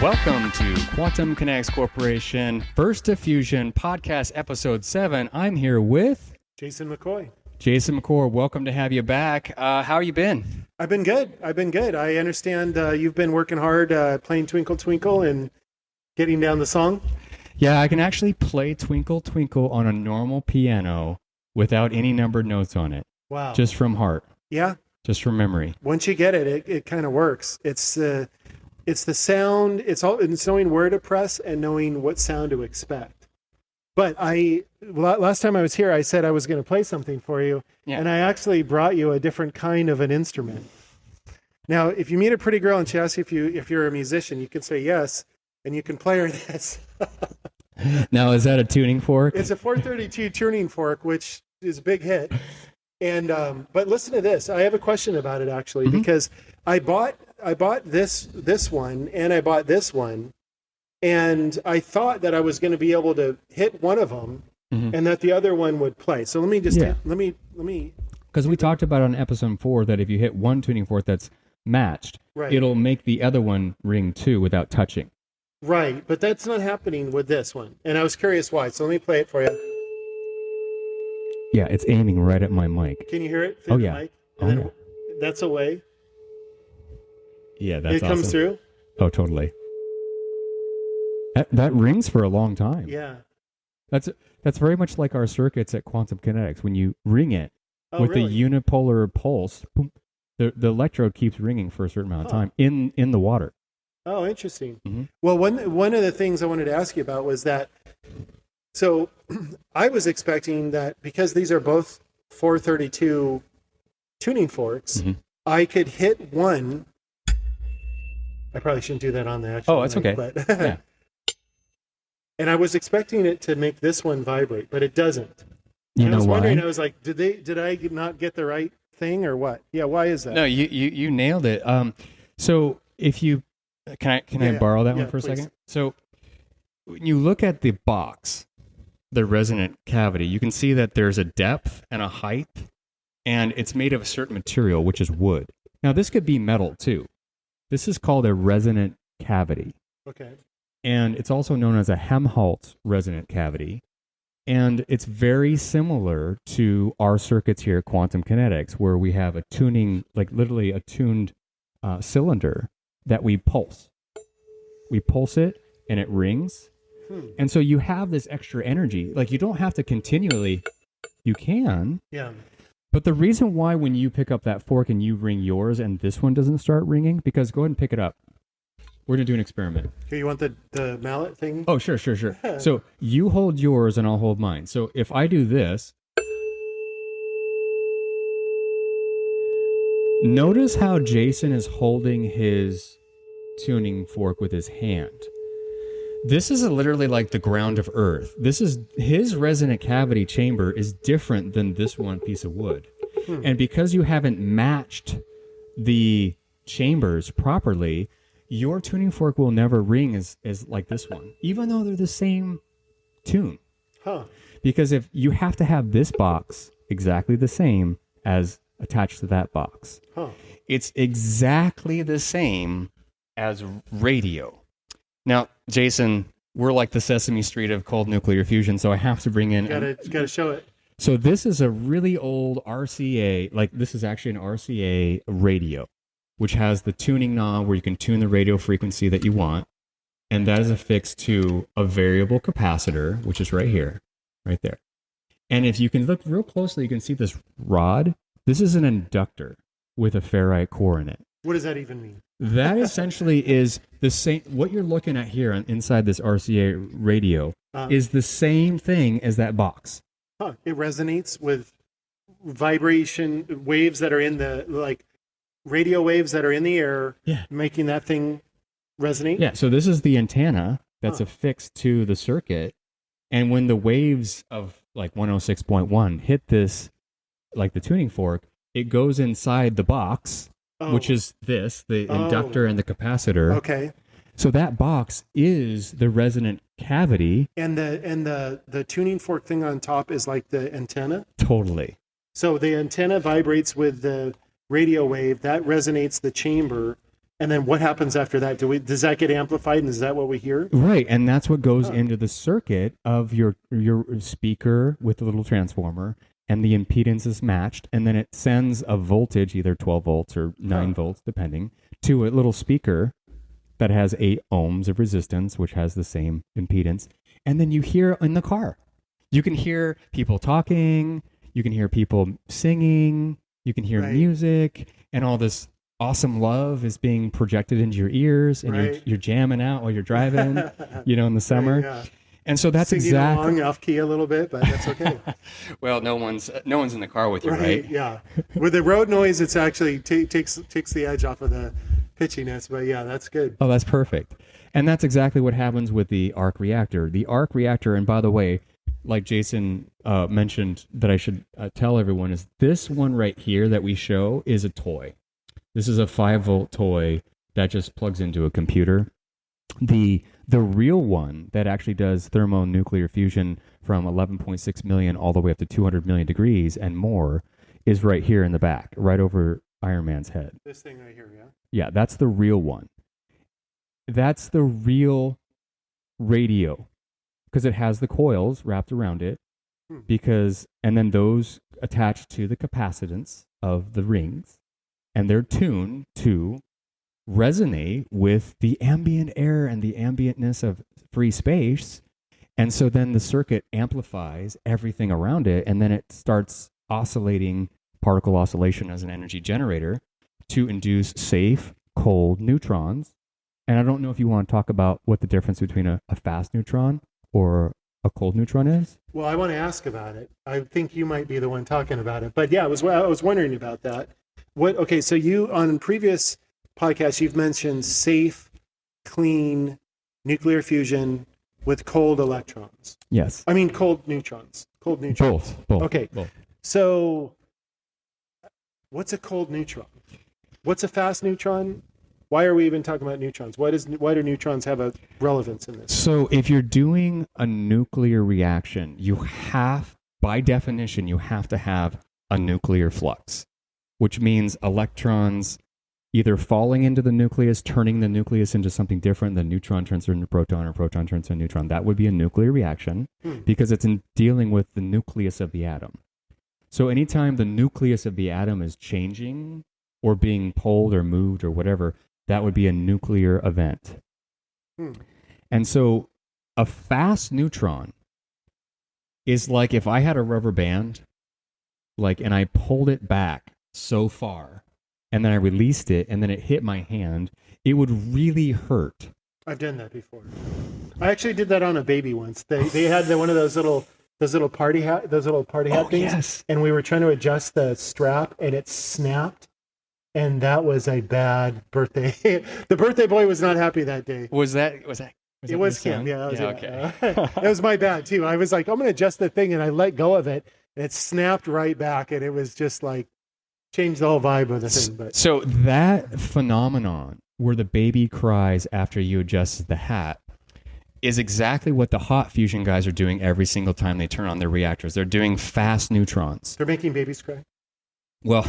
Welcome to Quantum Kinetics Corporation First Diffusion Podcast Episode 7. I'm here with Jason McCoy. Jason McCoy. Welcome to have you back. How you been? I've been good. I understand you've been working hard playing Twinkle Twinkle and getting down the song. Yeah, I can actually play Twinkle Twinkle on a normal piano without any numbered notes on it. Wow. Just from heart. Yeah. Just from memory. Once you get it, it kind of works. It's the sound. It's knowing where to press and knowing what sound to expect. But last time I was here, I said I was going to play something for you, and I actually brought you a different kind of an instrument. Now, if you meet a pretty girl and she asks you if you're a musician, you can say yes, and you can play her this. Now, is that a tuning fork? It's a 432 tuning fork, which is a big hit. And but listen to this. I have a question about it actually, because I bought this one and I bought this one, and I thought that I was going to be able to hit one of them and that the other one would play. So let me just let me because we talked about on episode 4 that if you hit one tuning fork that's matched, it'll make the other one ring too without touching. Right, but that's not happening with this one, and I was curious why. So let me play it for you. Yeah, it's aiming right at my mic. Can you hear it? Oh yeah. Mic? And then that's away. Yeah, that's awesome. It comes through. Oh, totally. That rings for a long time. Yeah. That's very much like our circuits at Quantum Kinetics. When you ring it with the unipolar pulse, boom, the electrode keeps ringing for a certain amount of time in the water. Oh, interesting. Well, one of the things I wanted to ask you about was that, so I was expecting that because these are both 432 tuning forks, I could hit one. I probably shouldn't do that on the actual that's mic, okay. But yeah. And I was expecting it to make this one vibrate, but it doesn't. You know I was wondering, why? I was like, did I not get the right thing or what? Yeah, why is that? No, you nailed it. So if you can I borrow that one for a second? So when you look at the box, the resonant cavity, you can see that there's a depth and a height, and it's made of a certain material, which is wood. Now, this could be metal too. This is called a resonant cavity. Okay. And it's also known as a Helmholtz resonant cavity. And it's very similar to our circuits here at Quantum Kinetics, where we have a tuning, like literally a tuned cylinder that we pulse. We pulse it and it rings. And so you have this extra energy. Like you don't have to continually, you can. Yeah. But the reason why when you pick up that fork and you ring yours and this one doesn't start ringing, because go ahead and pick it up. We're going to do an experiment. Here, you want the mallet thing? Oh, sure. So you hold yours and I'll hold mine. So if I do this, notice how Jason is holding his tuning fork with his hand. This is literally like the ground of Earth. This is his resonant cavity chamber is different than this one piece of wood. And because you haven't matched the chambers properly, your tuning fork will never ring as like this one, even though they're the same tune. Because if you have to have this box exactly the same as attached to that box. It's exactly the same as radio. Now, Jason, we're like the Sesame Street of cold nuclear fusion, so I have to bring in... Gotta show it. So this is a really old RCA, like this is actually an RCA radio, which has the tuning knob where you can tune the radio frequency that you want, and that is affixed to a variable capacitor, which is right here, right there. And if you can look real closely, you can see this rod. This is an inductor with a ferrite core in it. What does that even mean? That essentially is the same. What you're looking at here inside this RCA radio is the same thing as that box. It resonates with vibration waves that are in the, like radio waves that are in the air, making that thing resonate. Yeah. So this is the antenna that's affixed to the circuit. And when the waves of like 106.1 hit this, like the tuning fork, it goes inside the box. Which is this, the inductor and the capacitor. Okay. So that box is the resonant cavity. And the tuning fork thing on top is like the antenna? Totally. So the antenna vibrates with the radio wave, that resonates the chamber, And then what happens after that? Does that get amplified, and is that what we hear? Right, and that's what goes into the circuit of your speaker with the little transformer, and the impedance is matched, and then it sends a voltage, either 12 volts or 9 volts, depending, to a little speaker that has 8 ohms of resistance, which has the same impedance, and then you hear in the car. You can hear people talking, you can hear people singing, you can hear music, and all this awesome love is being projected into your ears, and you're jamming out while you're driving, in the summer. Yeah. And so that's singing exactly along off key a little bit, but that's okay. Well, no one's in the car with you, right? Yeah. With the road noise, it's actually takes the edge off of the pitchiness, but yeah, that's good. Oh, that's perfect. And that's exactly what happens with the arc reactor. The arc reactor, and by the way, like Jason mentioned that I should tell everyone, is this one right here that we show is a toy. This is a 5-volt toy that just plugs into a computer. The real one that actually does thermonuclear fusion from 11.6 million all the way up to 200 million degrees and more is right here in the back, right over Iron Man's head. This thing right here, yeah? Yeah, that's the real one. That's the real radio, because it has the coils wrapped around it, and then those attach to the capacitance of the rings, and they're tuned to resonate with the ambient air and the ambientness of free space. And so then the circuit amplifies everything around it, and then it starts oscillating, particle oscillation as an energy generator to induce safe, cold neutrons. And I don't know if you want to talk about what the difference between a fast neutron or a cold neutron is. Well, I want to ask about it. I think you might be the one talking about it. But yeah, I was wondering about that. Okay, so you, on previous podcasts, you've mentioned safe, clean nuclear fusion with cold electrons. Yes. I mean cold neutrons. Both. Okay. Both. So what's a cold neutron? What's a fast neutron? Why are we even talking about neutrons? Why do neutrons have a relevance in this? So if you're doing a nuclear reaction, by definition, you have to have a nuclear flux, which means electrons either falling into the nucleus, turning the nucleus into something different. The neutron turns into a proton, or proton turns into a neutron. That would be a nuclear reaction because it's in dealing with the nucleus of the atom. So anytime the nucleus of the atom is changing or being pulled or moved or whatever, that would be a nuclear event. And so a fast neutron is like if I had a rubber band, and I pulled it back so far, and then I released it, and then it hit my hand, it would really hurt. I've done that before. I actually did that on a baby once. They had one of those little party hat things, yes. And we were trying to adjust the strap, and it snapped. And that was a bad birthday. The birthday boy was not happy that day. Was that it was him. Yeah. Okay. It was my bad too. I was like, I'm going to adjust the thing, and I let go of it, and it snapped right back, and it was just like changed the whole vibe of the thing. But so that phenomenon where the baby cries after you adjust the hat is exactly what the hot fusion guys are doing every single time they turn on their reactors. They're doing fast neutrons. They're making babies cry. Well,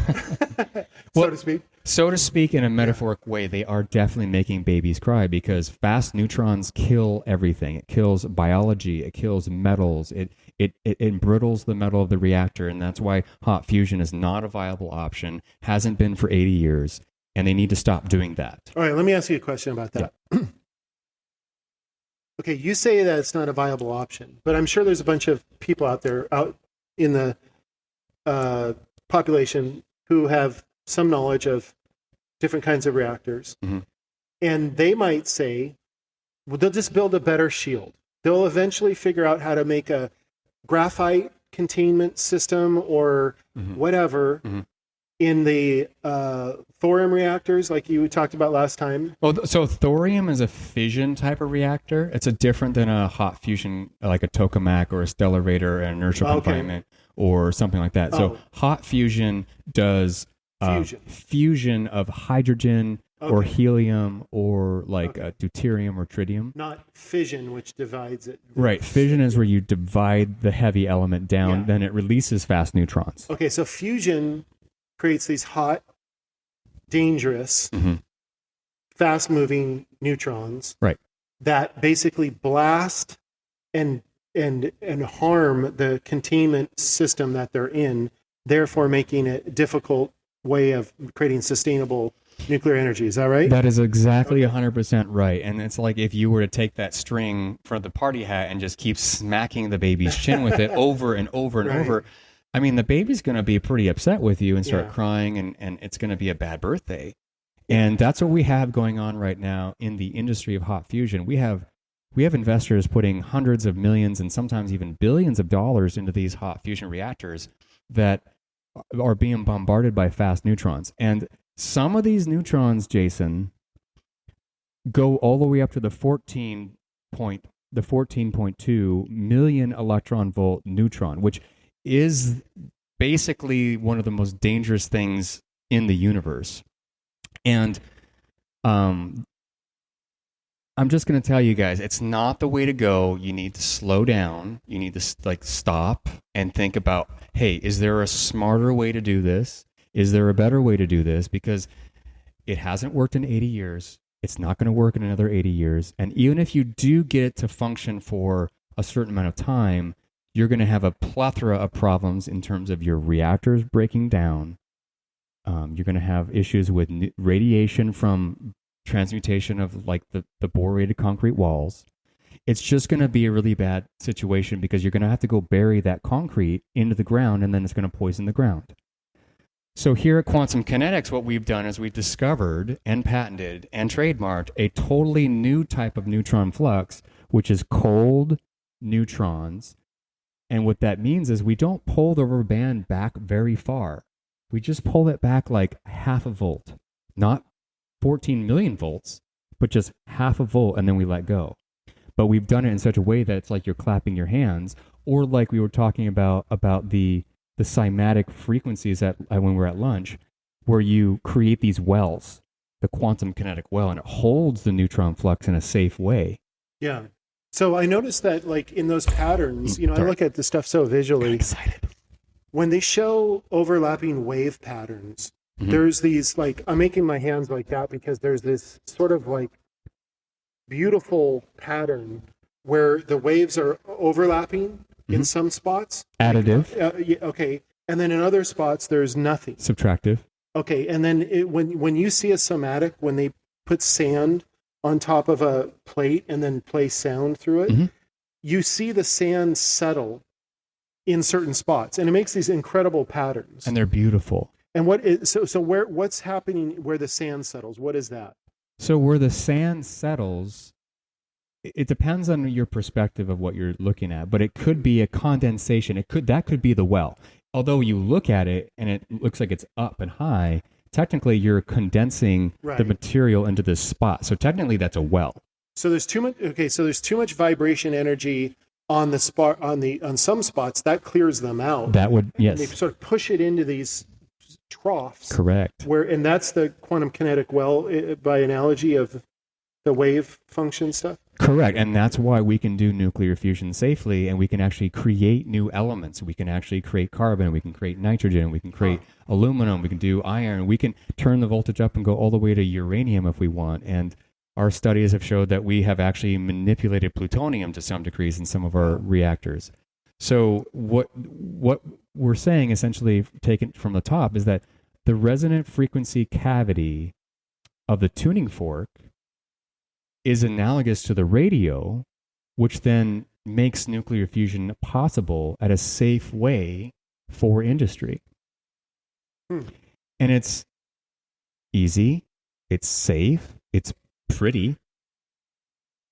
so to speak, in a metaphoric way, they are definitely making babies cry, because fast neutrons kill everything. It kills biology. It kills metals. It embrittles the metal of the reactor, and that's why hot fusion is not a viable option. Hasn't been for 80 years, and they need to stop doing that. All right, let me ask you a question about that. Yeah. Okay, you say that it's not a viable option, but I'm sure there's a bunch of people out in the population who have some knowledge of different kinds of reactors. And they might say, well, they'll just build a better shield. They'll eventually figure out how to make a graphite containment system or whatever in the thorium reactors like you talked about last time. Well, so thorium is a fission type of reactor. It's different than a hot fusion, like a tokamak or a stellarator or an inertial confinement or something like that. So hot fusion does fusion of hydrogen or helium or deuterium or tritium. Not fission, which divides it. Right. Fission is where you divide the heavy element down, then it releases fast neutrons. Okay, so fusion creates these hot, dangerous fast moving neutrons Right. that basically blast and harm the containment system that they're in, therefore making it a difficult way of creating sustainable nuclear energy. Is that right? That is exactly 100% right. And it's like if you were to take that string from the party hat and just keep smacking the baby's chin with it over and over and over, I mean, the baby's going to be pretty upset with you and start crying, and it's going to be a bad birthday. And that's what we have going on right now in the industry of hot fusion. We have investors putting hundreds of millions and sometimes even billions of dollars into these hot fusion reactors that are being bombarded by fast neutrons. And some of these neutrons, Jason, go all the way up to the 14.2 million electron volt neutron, which is basically one of the most dangerous things in the universe. And I'm just going to tell you guys, it's not the way to go. You need to slow down. You need to stop and think about, hey, is there a smarter way to do this? Is there a better way to do this? Because it hasn't worked in 80 years. It's not going to work in another 80 years. And even if you do get it to function for a certain amount of time, you're going to have a plethora of problems in terms of your reactors breaking down. You're going to have issues with radiation from transmutation of like the borated concrete walls. It's just going to be a really bad situation because you're going to have to go bury that concrete into the ground, and then it's going to poison the ground. So here at Quantum Kinetics, what we've done is we've discovered and patented and trademarked a totally new type of neutron flux, which is cold neutrons. And what that means is we don't pull the rubber band back very far. We just pull it back like half a volt, not 14 million volts, but just half a volt, and then we let go. But we've done it in such a way that it's like you're clapping your hands, or like we were talking about the cymatic frequencies when we're at lunch, where you create these wells, the quantum kinetic well, and it holds the neutron flux in a safe way. Yeah. So I noticed that like in those patterns, I look at the stuff so visually. I'm excited. When they show overlapping wave patterns, there's these like, I'm making my hands like that because there's this sort of like beautiful pattern where the waves are overlapping in some spots. Additive. Okay. And then in other spots, there's nothing. Subtractive. Okay. And then when you see a somatic, when they put sand on top of a plate and then play sound through it, you see the sand settle in certain spots, and it makes these incredible patterns. And they're beautiful. And what's happening where the sand settles? What is that? So where the sand settles, it depends on your perspective of what you're looking at, but it could be a condensation. That could be the well. Although you look at it and it looks like it's up and high, technically you're condensing the material into this spot. So technically that's a well. So there's too much. Okay, so there's too much vibration energy on the spot on some spots that clears them out. That would And they sort of push it into these troughs. Correct. And that's the quantum kinetic well by analogy of the wave function stuff. Correct. And that's why we can do nuclear fusion safely, and we can actually create new elements. We can actually create carbon, we can create nitrogen, we can create aluminum, we can do iron, we can turn the voltage up and go all the way to uranium if we want. And our studies have showed that we have actually manipulated plutonium to some degrees in some of our reactors. So what we're saying, essentially taken from the top, is that the resonant frequency cavity of the tuning fork is analogous to the radio, which then makes nuclear fusion possible at a safe way for industry. And it's easy, it's safe, it's pretty,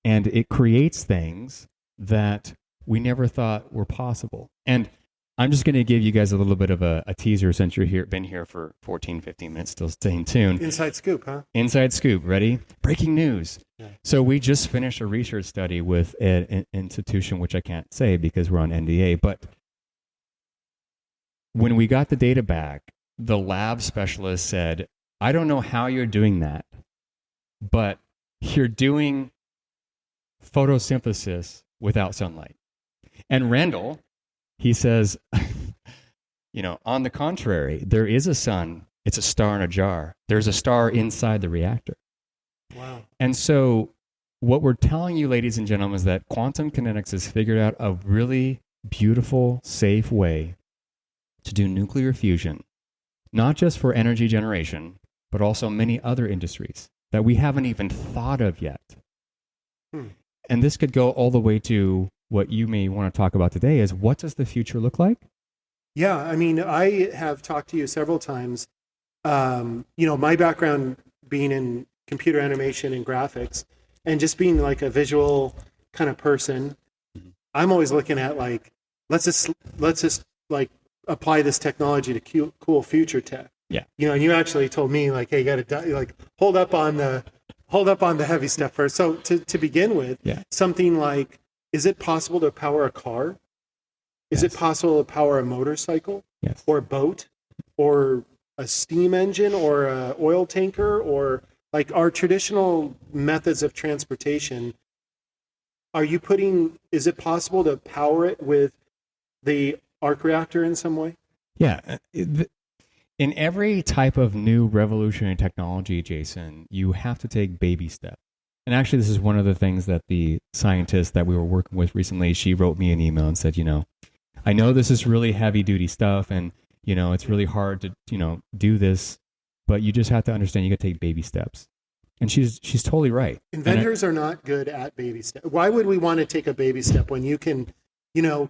and it creates things that we never thought were possible. And I'm just going to give you guys a little bit of a teaser since you're been here for 14, 15 minutes, still staying tuned. Inside scoop, huh? Inside scoop. Ready? Breaking news. Yeah. So we just finished a research study with an institution, which I can't say because we're on NDA, but when we got the data back, the lab specialist said, I don't know how you're doing that, but you're doing photosynthesis without sunlight. And Randall, he says, on the contrary, there is a sun. It's a star in a jar. There's a star inside the reactor. Wow. And so what we're telling you, ladies and gentlemen, is that quantum kinetics has figured out a really beautiful, safe way to do nuclear fusion, not just for energy generation, but also many other industries that we haven't even thought of yet. And this could go all the way to what you may want to talk about today is what does the future look like? Yeah, I mean, I have talked to you several times. My background being in computer animation and graphics, and just being like a visual kind of person, I'm always looking at like, let's just like apply this technology to cool future tech. Yeah. And you actually told me like, hey, you got to like hold up on the heavy stuff first. So to begin with, something like, is it possible to power a car? Is it possible to power a motorcycle or a boat or a steam engine or a oil tanker, or like our traditional methods of transportation? Is it possible to power it with the arc reactor in some way? Yeah. In every type of new revolutionary technology, Jason, you have to take baby steps. And actually, this is one of the things that the scientist that we were working with recently, she wrote me an email and said, I know this is really heavy duty stuff and, it's really hard to, do this, but you just have to understand you got to take baby steps. And she's totally right. Inventors are not good at baby steps. Why would we want to take a baby step when you can,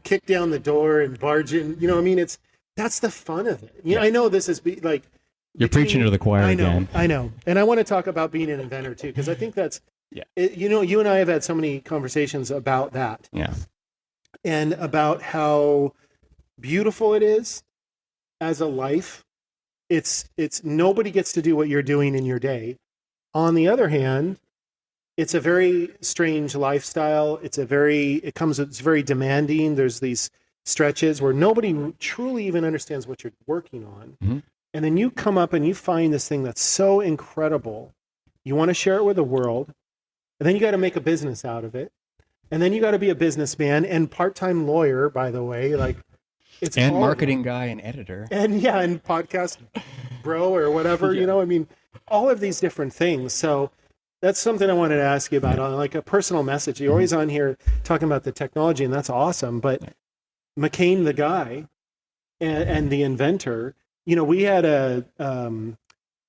kick down the door and barge in? That's the fun of it. I know this is like you're preaching to the choir again. I know. And I want to talk about being an inventor too, because I think that's, you and I have had so many conversations about that. Yeah. And about how beautiful it is as a life. It's nobody gets to do what you're doing in your day. On the other hand, it's a very strange lifestyle. It's very demanding. There's these stretches where nobody truly even understands what you're working on. Mm-hmm. And then you come up and you find this thing that's so incredible. You want to share it with the world. And then you got to make a business out of it. And then you got to be a businessman and part-time lawyer, by the way. Like, it's and marketing guy and editor. And podcast bro or whatever, all of these different things. So that's something I wanted to ask you about on like a personal message. You're always on here talking about the technology, and that's awesome. But McKane, the guy and the inventor, we had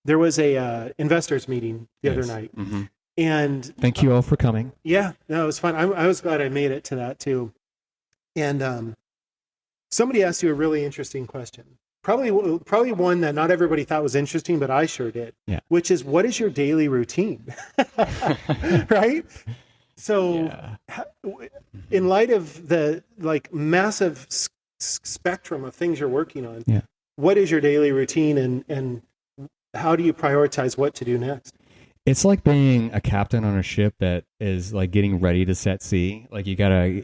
there was a investors meeting the other night. Mm-hmm. And thank you all for coming. Yeah, no, it was fun. I was glad I made it to that too. And somebody asked you a really interesting question. Probably one that not everybody thought was interesting, but I sure did. Yeah. Which is, what is your daily routine? Right? So, in light of the like massive spectrum of things you're working on, what is your daily routine, and how do you prioritize what to do next? It's like being a captain on a ship that is like getting ready to set sea. Like you gotta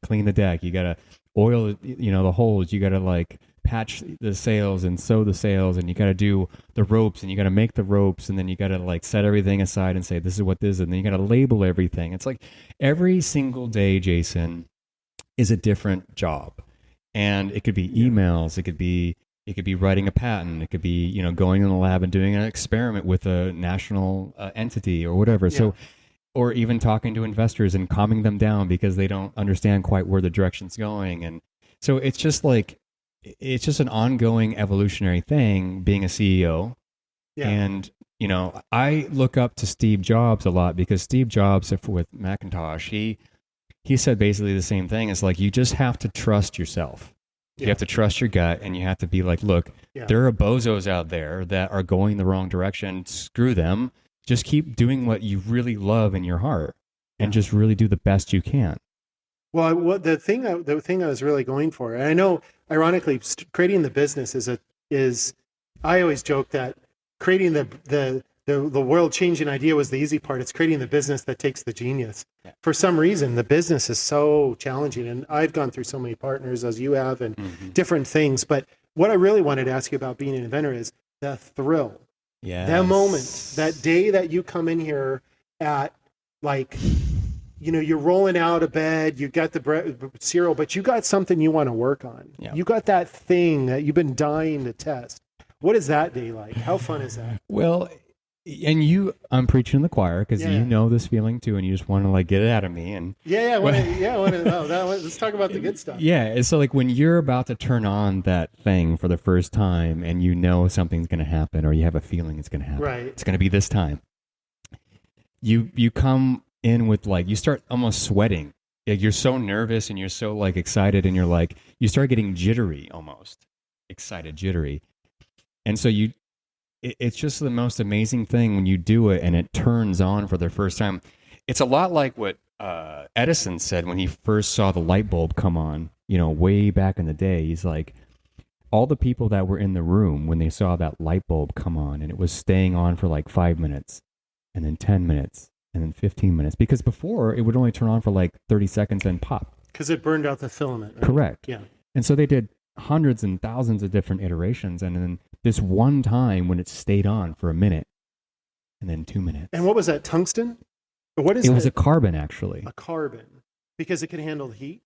clean the deck, you gotta oil, the holes, you gotta like patch the sails and sew the sails, and you gotta do the ropes, and you gotta make the ropes, and then you gotta like set everything aside and say this is what this is, and then you gotta label everything. It's like every single day, Jason, is a different job, and it could be emails, it could be writing a patent. It could be, going in the lab and doing an experiment with a national entity or whatever. Yeah. So, or even talking to investors and calming them down because they don't understand quite where the direction's going. And so it's just an ongoing evolutionary thing being a CEO. Yeah. And, I look up to Steve Jobs a lot because Steve Jobs with Macintosh, he said basically the same thing. It's like, you just have to trust yourself. You have to trust your gut, and you have to be like, look, there are bozos out there that are going the wrong direction. Screw them. Just keep doing what you really love in your heart, and just really do the best you can. Well, the thing I was really going for, and I know, ironically, creating the business is I always joke that creating the world-changing idea was the easy part. It's creating the business that takes the genius. Yeah. For some reason, the business is so challenging, and I've gone through so many partners as you have, and different things. But what I really wanted to ask you about being an inventor is the thrill. Yeah. That moment, that day that you come in here at like, you're rolling out of bed, you got the cereal, but you got something you want to work on. Yeah. You got that thing that you've been dying to test. What is that day like? How fun is that? Well, And I'm preaching in the choir because Yeah. you know this feeling too, and you just want to like get it out of me. And I want to know. Let's talk about the good stuff. yeah, and so like when you're about to turn on that thing for the first time, and you know something's going to happen, or you have a feeling it's going to happen, Right. it's going to be this time. You come in with like you start almost sweating. Like you're so nervous and you're so like excited, and you're like you start getting jittery, almost excited, jittery, and so it's just the most amazing thing when you do it and it turns on for the first time. It's a lot like what Edison said when he first saw the light bulb come on, way back in the day. He's like, all the people that were in the room when they saw that light bulb come on, and it was staying on for like 5 minutes and then 10 minutes and then 15 minutes, because before it would only turn on for like 30 seconds and pop. Because it burned out the filament. Right? Correct. Yeah. And so they did hundreds and thousands of different iterations, and then this one time when it stayed on for a minute and then 2 minutes. And what was that, tungsten? What is it? Was a carbon, actually. A carbon, because it can handle the heat?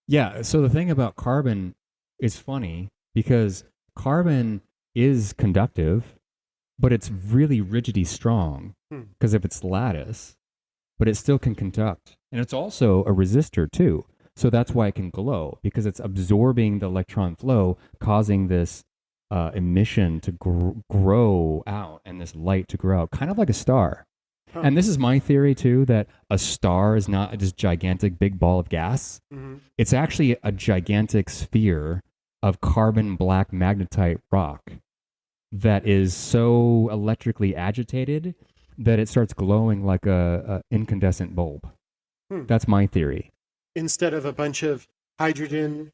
Yeah, so the thing about carbon is funny because carbon is conductive, but it's really rigidly strong because of its lattice, but it still can conduct. And it's also a resistor too. So that's why it can glow, because it's absorbing the electron flow, causing this emission to grow out and this light to grow out, kind of like a star. Huh. And this is my theory too, that a star is not this gigantic big ball of gas. Mm-hmm. It's actually a gigantic sphere of carbon black magnetite rock that is so electrically agitated that it starts glowing like a incandescent bulb. That's my theory. Instead of a bunch of hydrogen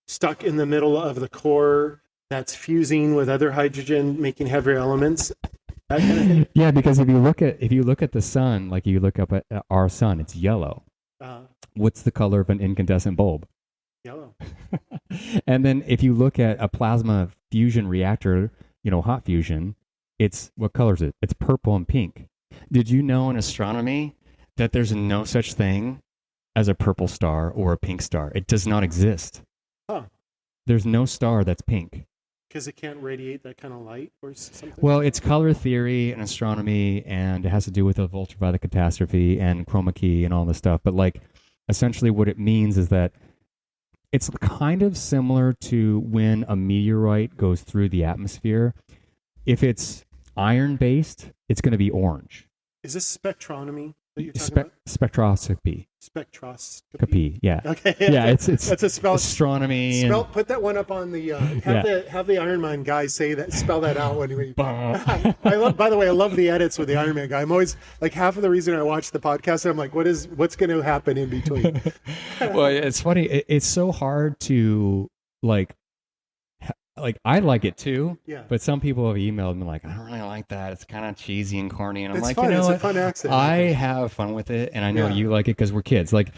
stuck in the middle of the core that's fusing with other hydrogen, making heavier elements. That kind of thing. Yeah, because if you look at the sun, like you look up at our sun, it's yellow. What's the color of an incandescent bulb? Yellow. And then if you look at a plasma fusion reactor, hot fusion, what color is it? It's purple and pink. Did you know in astronomy that there's no such thing as a purple star or a pink star? It does not exist. Huh. There's no star that's pink. Because it can't radiate that kind of light or something? Well, it's color theory and astronomy, and it has to do with the ultraviolet catastrophe and chroma key and all this stuff. But like, essentially what it means is that it's kind of similar to when a meteorite goes through the atmosphere. If it's iron-based, it's going to be orange. Is this spectronomy that you're talking about? Spectroscopy. Spectroscopy. Yeah. Okay. Yeah, it's that's a spell. Astronomy. Put that one up on the have the Iron Man guy spell that out when we. By the way, I love the edits with the Iron Man guy. I'm always like, half of the reason I watch the podcast, I'm like, what's going to happen in between? Well, it's funny. It's so hard to like I like it too. Yeah. But some people have emailed me like, I don't really like that. It's kind of cheesy and corny. And I'm like, fun. It's what? A fun accent. I have fun with it, and I know you like it because we're kids. Like,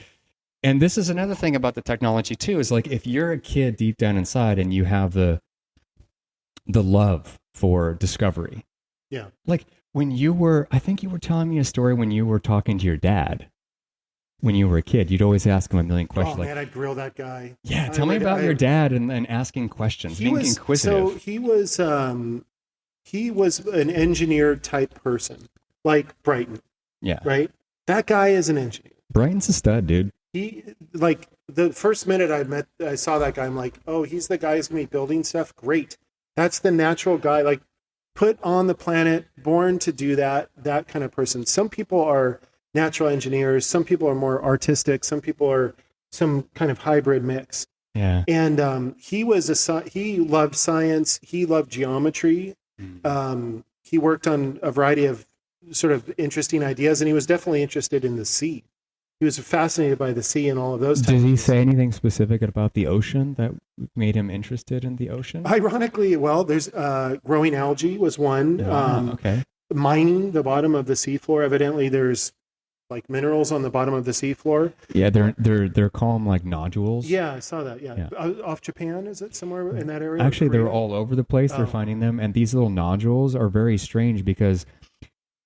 and this is another thing about the technology too. Is like, if you're a kid deep down inside and you have the love for discovery. Yeah. Like I think you were telling me a story when you were talking to your dad. When you were a kid, you'd always ask him a million questions. Oh, man, I'd grill that guy. Yeah, tell me about your dad and asking questions, being inquisitive. So he was an engineer type person, like Brighton. Yeah. Right? That guy is an engineer. Brighton's a stud, dude. He, like, the first minute I saw that guy, I'm like, oh, he's the guy who's going to be building stuff? Great. That's the natural guy, like, put on the planet, born to do that kind of person. Some people are natural engineers. Some people are more artistic. Some people are some kind of hybrid mix. Yeah. And he loved science. He loved geometry. He worked on a variety of sort of interesting ideas, and he was definitely interested in the sea. He was fascinated by the sea and all of those. Did he say anything specific about the ocean that made him interested in the ocean? Ironically, well, there's growing algae was one. Okay. Mining the bottom of the seafloor. Evidently, there's like minerals on the bottom of the seafloor. Yeah, they're called like nodules. Yeah, I saw that. Yeah. Off Japan, is it somewhere in that area? Actually, they're all over the place. They're finding them, and these little nodules are very strange because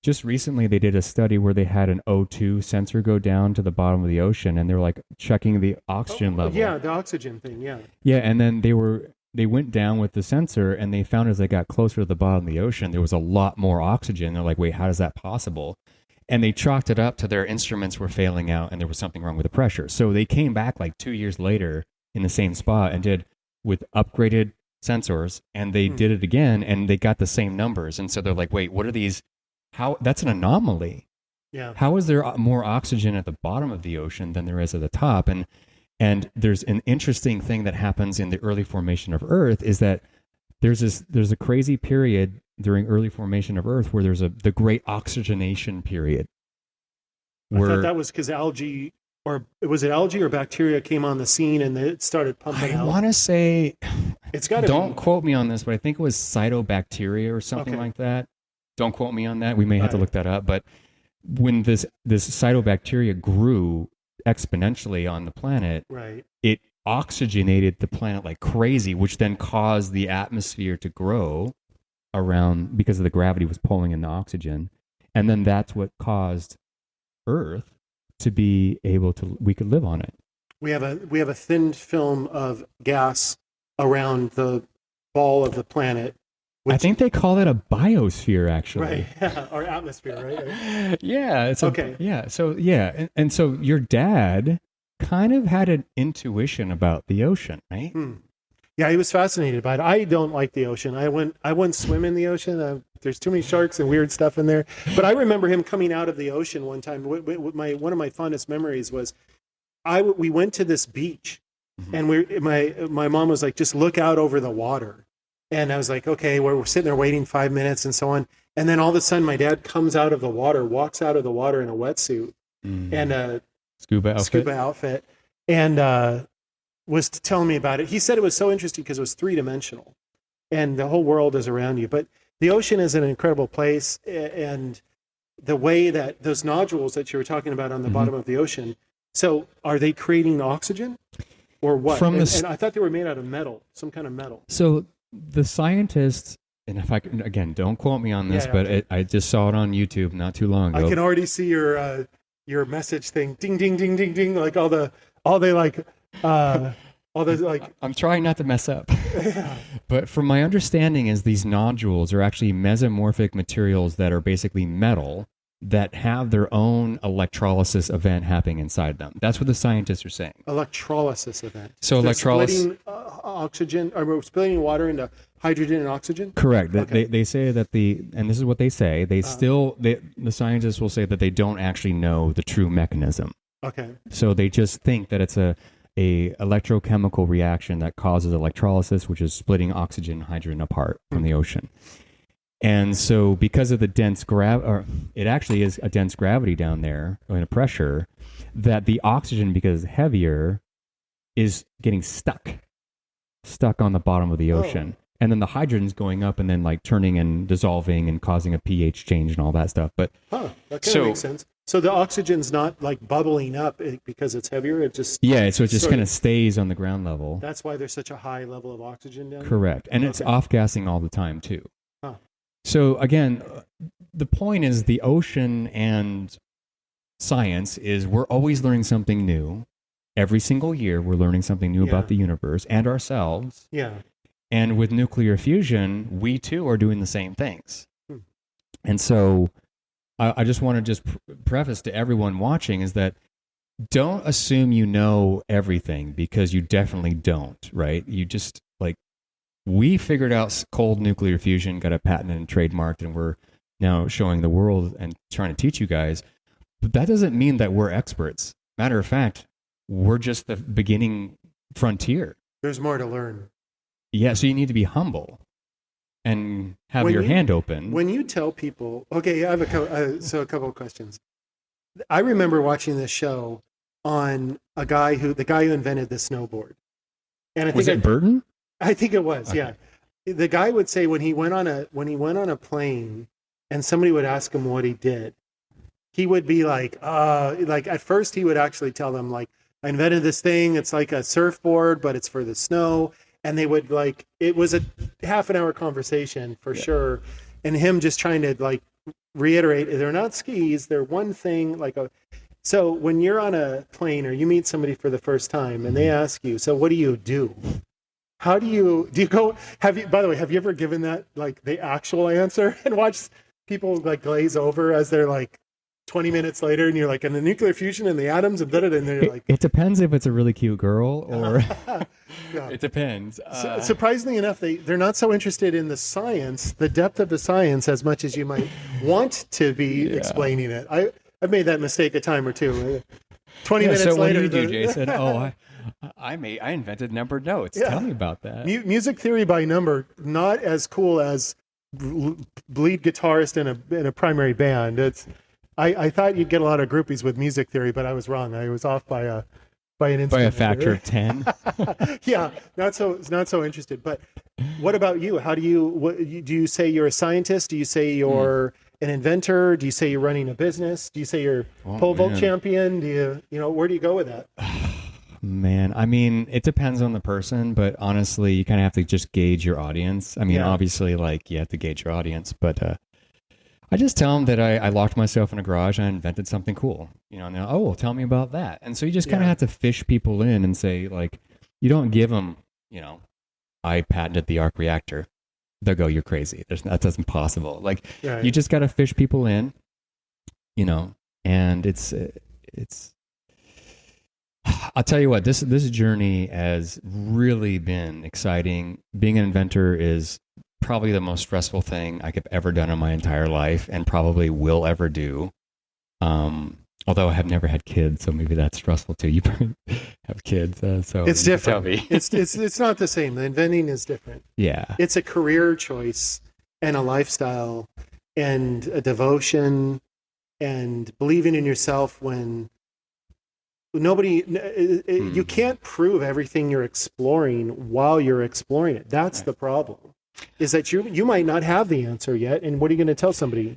just recently they did a study where they had an O2 sensor go down to the bottom of the ocean, and they're like checking the oxygen level. Yeah, the oxygen thing. Yeah. Yeah, and then they were they went down with the sensor, and they found as they got closer to the bottom of the ocean, there was a lot more oxygen. They're like, wait, how is that possible? And they chalked it up to their instruments were failing out and there was something wrong with the pressure. So they came back like 2 years later in the same spot and did with upgraded sensors, and they did it again, and they got the same numbers. And so they're like, wait, what are these? How? That's an anomaly. Yeah. How is there more oxygen at the bottom of the ocean than there is at the top? And there's an interesting thing that happens in the early formation of Earth is that there's a crazy period during early formation of Earth where there's the great oxygenation period. I thought that was because algae, or was it algae or bacteria came on the scene and it started pumping out? I want to say, it's got to don't quote me on this, but I think it was cytobacteria or something like that. Don't quote me on that. We may have to look that up. But when this cytobacteria grew exponentially on the planet, it oxygenated the planet like crazy, which then caused the atmosphere to grow around because of the gravity was pulling in the oxygen. And then that's what caused Earth to be able to, we could live on it. We have a thin film of gas around the ball of the planet. I think they call it a biosphere, actually. Right, yeah, or atmosphere, right? Yeah. It's okay. Yeah. So, yeah. And so your dad kind of had an intuition about the ocean, right? Yeah, he was fascinated by it. I don't like the ocean. I wouldn't swim in the ocean. There's too many sharks and weird stuff in there. But I remember him coming out of the ocean one time. One of my fondest memories was we went to this beach, and my mom was like, just look out over the water. And I was like, okay, we're sitting there waiting 5 minutes and so on. And then all of a sudden my dad comes out of the water, walks out of the water in a wetsuit and a scuba outfit, and was telling me about it. He said it was so interesting because it was 3-dimensional and the whole world is around you. But the ocean is an incredible place. And the way that those nodules that you were talking about on the bottom of the ocean, so are they creating oxygen or what? And I thought they were made out of metal, some kind of metal. So the scientists, and if I can, again, don't quote me on this, I just saw it on YouTube not too long ago. I can already see your message thing, ding, ding, ding, ding, ding, like all the I'm trying not to mess up. But from my understanding is these nodules are actually mesomorphic materials that are basically metal that have their own electrolysis event happening inside them. That's what the scientists are saying. Electrolysis event. So electrolysis, splitting oxygen, or splitting water into hydrogen and oxygen. Correct. Okay. They say that and this is what they say. The scientists will say that they don't actually know the true mechanism. Okay. So they just think that it's a electrochemical reaction that causes electrolysis, which is splitting oxygen and hydrogen apart from the ocean. And so because of the dense it actually is a dense gravity down there, and a pressure, that the oxygen, because it's heavier, is getting stuck on the bottom of the ocean. And then the hydrogen's going up and then like turning and dissolving and causing a pH change and all that stuff. But that kind of makes sense. So the oxygen's not like bubbling up because it's heavier. It just so it just kind of stays on the ground level. That's why there's such a high level of oxygen down there. Correct, and it's off-gassing all the time too. So again, the point is the ocean and science is we're always learning something new. Every single year, we're learning something new about the universe and ourselves. Yeah. And with nuclear fusion, we too are doing the same things. And so I just want to preface to everyone watching is that don't assume you know everything, because you definitely don't, right? You just we figured out cold nuclear fusion, got a patent and trademarked, and we're now showing the world and trying to teach you guys. But that doesn't mean that we're experts. Matter of fact, we're just the beginning frontier. There's more to learn. Yeah, so you need to be humble and have your hand open. When you tell people, okay, I have a couple of questions. I remember watching this show on the guy who invented the snowboard. And I think was it Burton? I think it was, yeah. The guy would say when he went on a plane and somebody would ask him what he did, he would be like at first he would actually tell them like, I invented this thing. It's like a surfboard, but it's for the snow. And they would it was a half an hour conversation for sure. And him just trying to reiterate, they're not skis. They're one thing so when you're on a plane or you meet somebody for the first time and they ask you, so what do you do? How do you go? By the way, have you ever given that like the actual answer and watched people like glaze over as they're like 20 minutes later and you're like, and the nuclear fusion and the atoms and and they're like, it depends if it's a really cute girl or yeah. it depends. Surprisingly enough, they're not so interested in the science, the depth of the science, as much as you might want to be explaining it. I've made that mistake a time or two. 20 minutes so later. What do you do, Jason? I invented numbered notes. Yeah. Tell me about that. Music theory by number, not as cool as lead guitarist in a primary band. I thought you'd get a lot of groupies with music theory, but I was wrong. I was off by an instrument. By a factor of 10. Yeah, not so interested. But what about you? How do you say you're a scientist? Do you say you're an inventor? Do you say you're running a business? Do you say you're pole vault champion? Do where do you go with that? Man, I mean, it depends on the person, but honestly, you kind of have to just gauge your audience. I mean, obviously, like, you have to gauge your audience, but I just tell them that I locked myself in a garage and I invented something cool, and they're, oh, well, tell me about that. And so you just kind of have to fish people in and say, like, you don't give them, I patented the arc reactor. They'll go, you're crazy. That's impossible. Like, you just got to fish people in, and it's I'll tell you what, this journey has really been exciting. Being an inventor is probably the most stressful thing I could have ever done in my entire life and probably will ever do. Although I have never had kids, so maybe that's stressful too. You probably have kids, so it's different. It's not the same. The inventing is different. Yeah. It's a career choice and a lifestyle and a devotion and believing in yourself when you can't prove everything you're exploring while you're exploring it. That's the problem, is that you might not have the answer yet. And what are you going to tell somebody,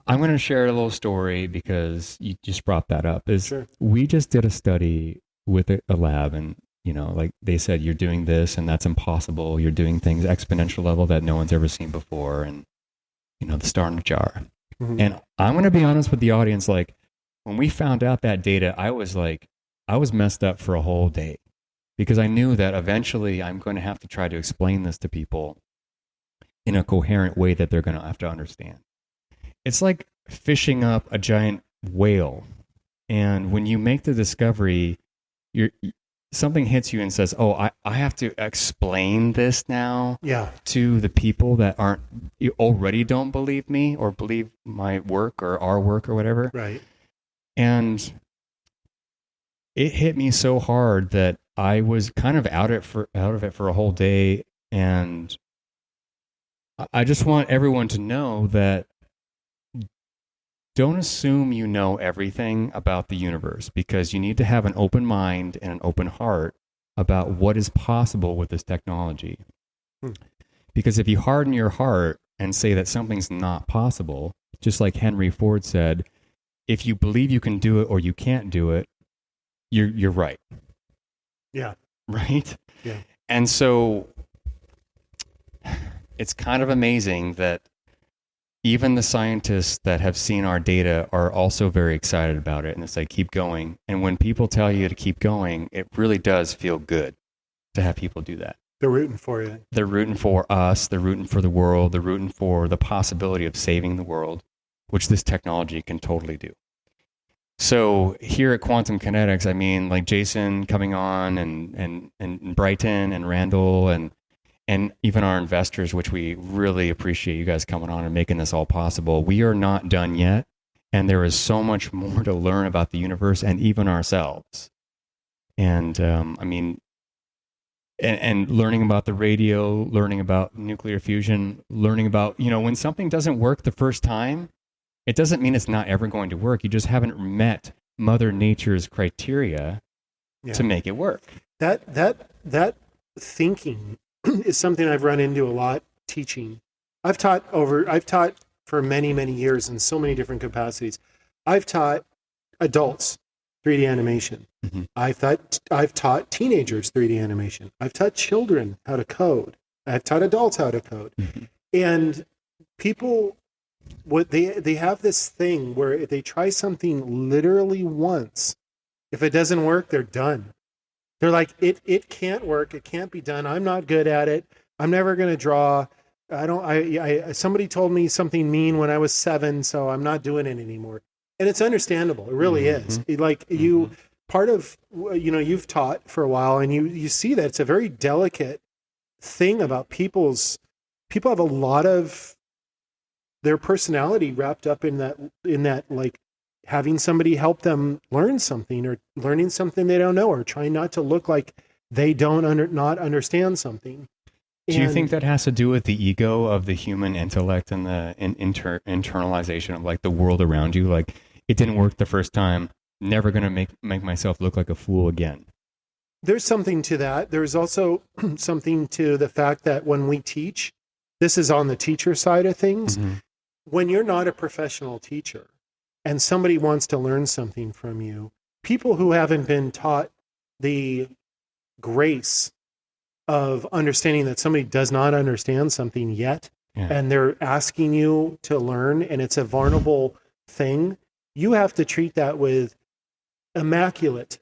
I'm going to share a little story because you just brought that up. Sure. We just did a study with a lab and, like they said, you're doing this and that's impossible. You're doing things exponential level that no one's ever seen before. And, the star in the jar. Mm-hmm. And I'm going to be honest with the audience, like, when we found out that data, I was messed up for a whole day because I knew that eventually I'm going to have to try to explain this to people in a coherent way that they're going to have to understand. It's like fishing up a giant whale. And when you make the discovery, something hits you and says, oh, I have to explain this now to the people that already don't believe me or believe my work or our work or whatever. Right. And it hit me so hard that I was kind of out of it for a whole day. And I just want everyone to know that don't assume you know everything about the universe, because you need to have an open mind and an open heart about what is possible with this technology. Because if you harden your heart and say that something's not possible, just like Henry Ford said, if you believe you can do it or you can't do it, you're right. Yeah. Right? Yeah. And so it's kind of amazing that even the scientists that have seen our data are also very excited about it. And it's like, keep going. And when people tell you to keep going, it really does feel good to have people do that. They're rooting for you. They're rooting for us. They're rooting for the world. They're rooting for the possibility of saving the world, which this technology can totally do. So here at Quantum Kinetics, I mean, like Jason coming on and Brighton and Randall and even our investors, which we really appreciate you guys coming on and making this all possible. We are not done yet. And there is so much more to learn about the universe and even ourselves. And and learning about the radio, learning about nuclear fusion, learning about, when something doesn't work the first time, it doesn't mean it's not ever going to work. You just haven't met Mother Nature's criteria to make it work. That thinking is something I've run into a lot teaching. I've taught for many, many years in so many different capacities. I've taught adults 3D animation. Mm-hmm. I've taught teenagers 3D animation. I've taught children how to code. I've taught adults how to code. Mm-hmm. And people, they have this thing where if they try something literally once, if it doesn't work, they're done. They're like, it can't work. It can't be done. I'm not good at it. I'm never going to draw. Somebody told me something mean when I was 7, so I'm not doing it anymore. And it's understandable. It really is. Part of, you've taught for a while, and you see that it's a very delicate thing about people have a lot of their personality wrapped up in that, like having somebody help them learn something, or learning something they don't know, or trying not to look like they not understand something. Do you think that has to do with the ego of the human intellect and the internalization of like the world around you? Like, it didn't work the first time, never going to make myself look like a fool again. There's something to that. There's also something to the fact that when we teach, this is on the teacher side of things. Mm-hmm. When you're not a professional teacher and somebody wants to learn something from you, people who haven't been taught the grace of understanding that somebody does not understand something yet, and they're asking you to learn, and it's a vulnerable thing, you have to treat that with immaculate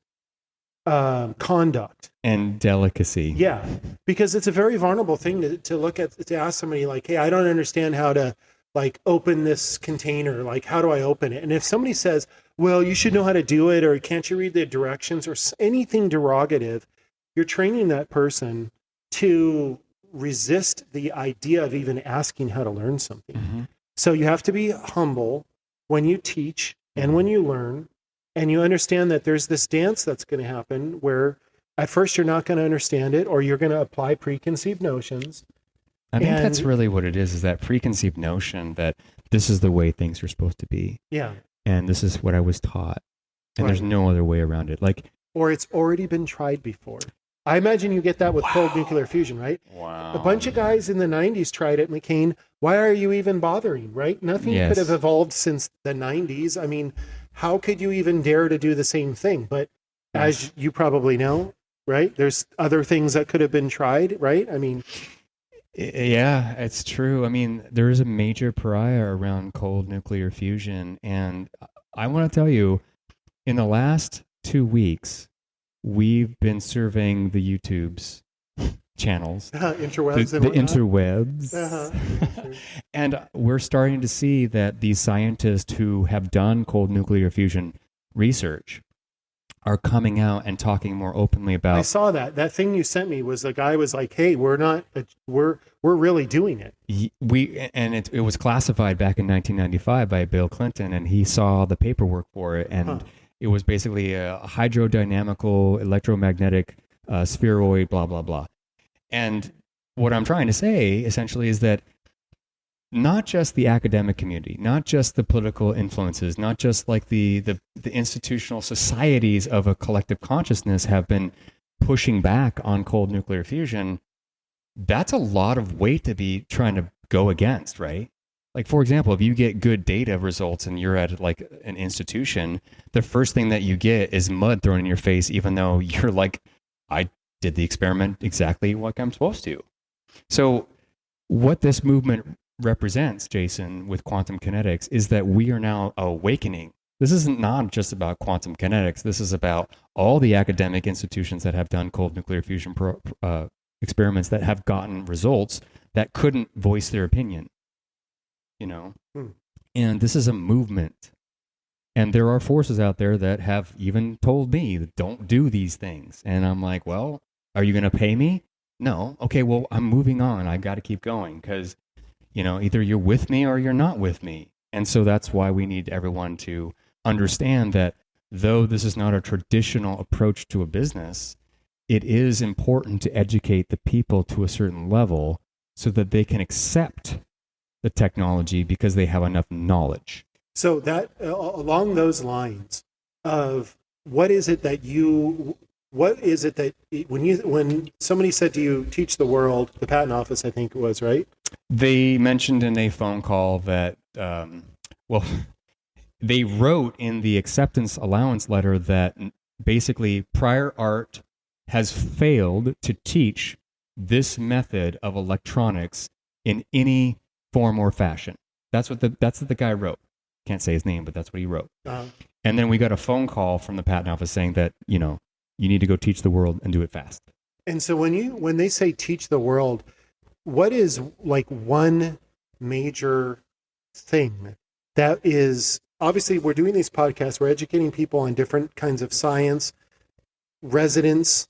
conduct and delicacy. Yeah, because it's a very vulnerable thing to look at, to ask somebody like, hey, I don't understand how to like open this container. Like, how do I open it? And if somebody says, well, you should know how to do it, or can't you read the directions, or anything derogative, you're training that person to resist the idea of even asking how to learn something. Mm-hmm. So you have to be humble when you teach and when you learn, and you understand that there's this dance that's going to happen where at first you're not going to understand it, or you're going to apply preconceived notions. I think that's really what it is that preconceived notion that this is the way things are supposed to be. Yeah. And this is what I was taught. And there's no other way around it. Like, or it's already been tried before. I imagine you get that with cold nuclear fusion, right? Wow. A bunch of guys in the 90s tried it, McKane. Why are you even bothering, right? Nothing could have evolved since the 90s. I mean, how could you even dare to do the same thing? But as you probably know, right, there's other things that could have been tried, right? I mean... Yeah, it's true. I mean, there is a major pariah around cold nuclear fusion. And I want to tell you, in the last 2 weeks, we've been surveying the YouTube's channels, interwebs, the interwebs. And we're starting to see that these scientists who have done cold nuclear fusion research are coming out and talking more openly about. I saw that thing you sent me was the guy was like, hey, we're really doing it. It was classified back in 1995 by Bill Clinton, and he saw the paperwork for it, and it was basically a hydrodynamical electromagnetic spheroid, blah, blah, blah. And what I'm trying to say essentially is that not just the academic community, not just the political influences, not just like the institutional societies of a collective consciousness have been pushing back on cold nuclear fusion. That's a lot of weight to be trying to go against, right? Like, for example, if you get good data results and you're at like an institution, the first thing that you get is mud thrown in your face, even though you're like, I did the experiment exactly like I'm supposed to. So what this movement represents, Jason, with quantum kinetics is that we are now awakening. This isn't not just about quantum kinetics. This is about all the academic institutions that have done cold nuclear fusion experiments that have gotten results that couldn't voice their opinion. And this is a movement. And there are forces out there that have even told me that don't do these things. And I'm like, well, are you going to pay me? No. Okay, well, I'm moving on. I got to keep going because, either you're with me or you're not with me. And so that's why we need everyone to understand that though this is not a traditional approach to a business, it is important to educate the people to a certain level so that they can accept the technology because they have enough knowledge. So that along those lines of what is it that when somebody said to you, teach the world, the patent office, I think it was, right? They mentioned in a phone call that, they wrote in the acceptance allowance letter that basically prior art has failed to teach this method of electronics in any form or fashion. That's what the guy wrote. Can't say his name, but that's what he wrote. And then we got a phone call from the patent office saying that, You need to go teach the world and do it fast. And so when they say teach the world, what is like one major thing that is, obviously we're doing these podcasts, we're educating people on different kinds of science, resonance,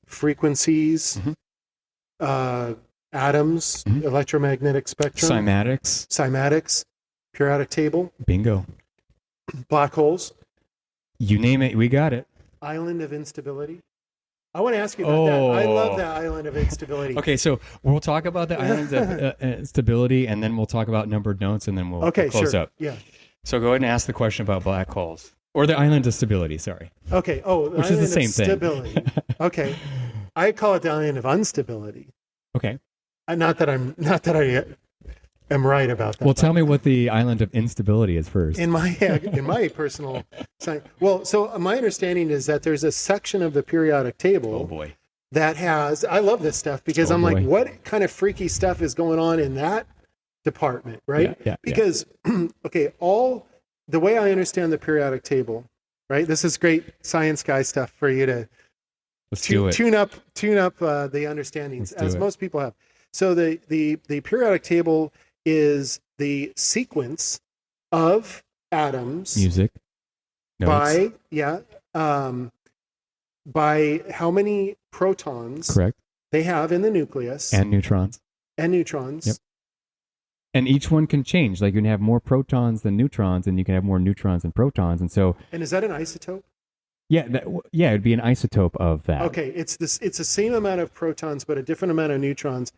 frequencies, atoms, electromagnetic spectrum, cymatics, periodic table, bingo, black holes, you name it, we got it. Island of instability. I want to ask you about that. I love that island of instability. Okay, so we'll talk about the islands of instability, and then we'll talk about numbered notes, and then we'll close up. Yeah. So go ahead and ask the question about black holes. Or the island of stability, sorry. Okay. Which is the same thing. Okay. I call it the island of instability. Okay. Not that I am right about that. Well, tell me what the island of instability is first. In my personal science. Well, so my understanding is that there's a section of the periodic table that has, I love this stuff because I'm like, what kind of freaky stuff is going on in that department, right? Yeah, because, okay, the way I understand the periodic table, right? This is great science guy stuff for you to tune up the understandings, as most people have. So the periodic table is the sequence of atoms, music, notes. by how many protons they have in the nucleus and neutrons. Yep. And each one can change. Like you can have more protons than neutrons, and you can have more neutrons than protons. And so, and is that an isotope? Yeah, it'd be an isotope of that. Okay, it's the same amount of protons, but a different amount of neutrons.